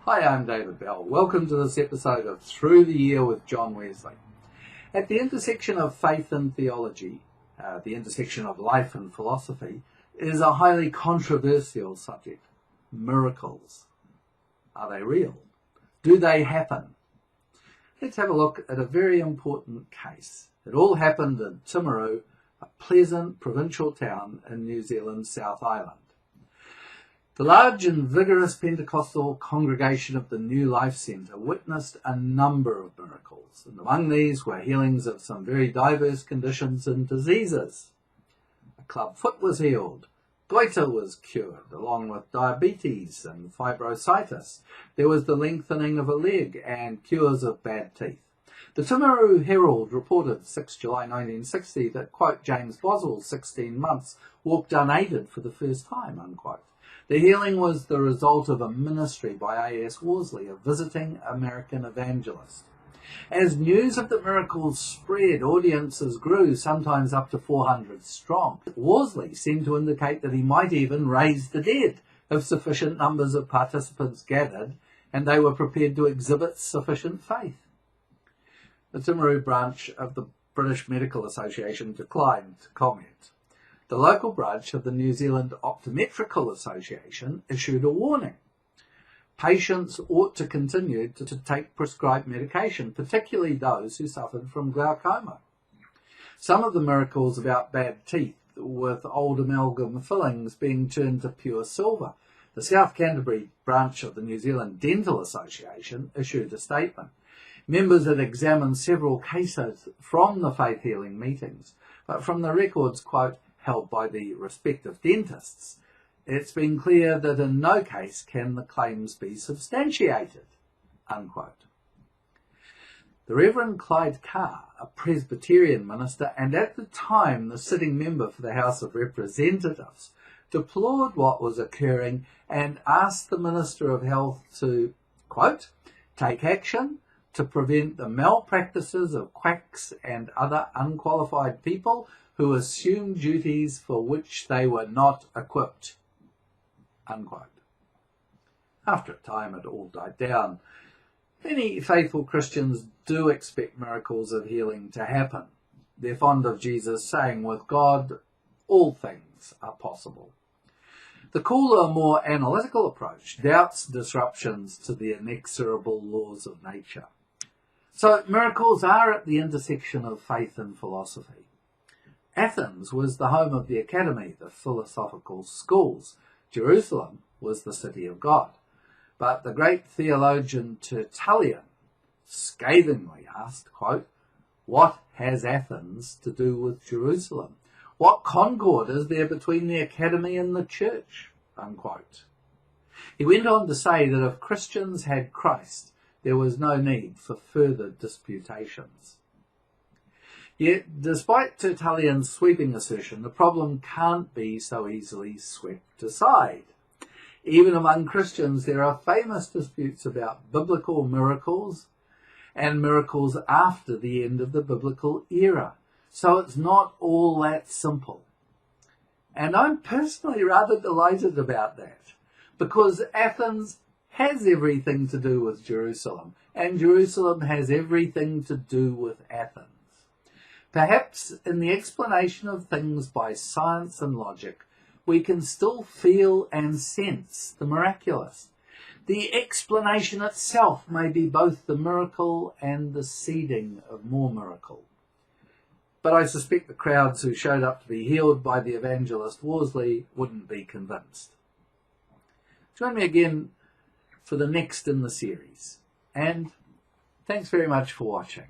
Hi, I'm David Bell. Welcome to this episode of Through the Year with John Wesley. At the intersection of faith and theology, the intersection of life and philosophy, is a highly controversial subject. Miracles. Are they real? Do they happen? Let's have a look at a very important case. It all happened in Timaru, a pleasant provincial town in New Zealand's South Island. The large and vigorous Pentecostal congregation of the New Life Centre witnessed a number of miracles, and among these were healings of some very diverse conditions and diseases. A club foot was healed, goitre was cured, along with diabetes and fibrositis. There was the lengthening of a leg and cures of bad teeth. The Timaru Herald reported 6 July 1960 that, quote, James Boswell, 16 months, walked unaided for the first time, unquote. The healing was the result of a ministry by A.S. Wesley, a visiting American evangelist. As news of the miracles spread, audiences grew, sometimes up to 400 strong. Wesley seemed to indicate that he might even raise the dead if sufficient numbers of participants gathered and they were prepared to exhibit sufficient faith. The Timaru branch of the British Medical Association declined to comment. The local branch of the New Zealand Optometrical Association issued a warning. Patients ought to continue to take prescribed medication, particularly those who suffered from glaucoma. Some of the miracles about bad teeth, with old amalgam fillings being turned to pure silver. The South Canterbury branch of the New Zealand Dental Association issued a statement. Members had examined several cases from the faith healing meetings, but from the records, quote, held by the respective dentists, it's been clear that in no case can the claims be substantiated, unquote. The Reverend Clyde Carr, a Presbyterian minister and at the time the sitting member for the House of Representatives, deplored what was occurring and asked the Minister of Health to, quote, take action to prevent the malpractices of quacks and other unqualified people who assumed duties for which they were not equipped, unquote. After a time it all died down. Many faithful Christians do expect miracles of healing to happen. They're fond of Jesus saying, with God, all things are possible. The cooler, more analytical approach doubts disruptions to the inexorable laws of nature. So miracles are at the intersection of faith and philosophy. Athens was the home of the academy, the philosophical schools. Jerusalem was the city of God. But the great theologian Tertullian scathingly asked, quote, what has Athens to do with Jerusalem? What concord is there between the academy and the church? Unquote. He went on to say that if Christians had Christ, there was no need for further disputations. Yet, despite Tertullian's sweeping assertion, the problem can't be so easily swept aside. Even among Christians, there are famous disputes about biblical miracles and miracles after the end of the biblical era. So it's not all that simple. And I'm personally rather delighted about that, because Athens has everything to do with Jerusalem, and Jerusalem has everything to do with Athens. Perhaps in the explanation of things by science and logic, we can still feel and sense the miraculous. The explanation itself may be both the miracle and the seeding of more miracle. But I suspect the crowds who showed up to be healed by the evangelist Wesley wouldn't be convinced. Join me again for the next in the series. And thanks very much for watching.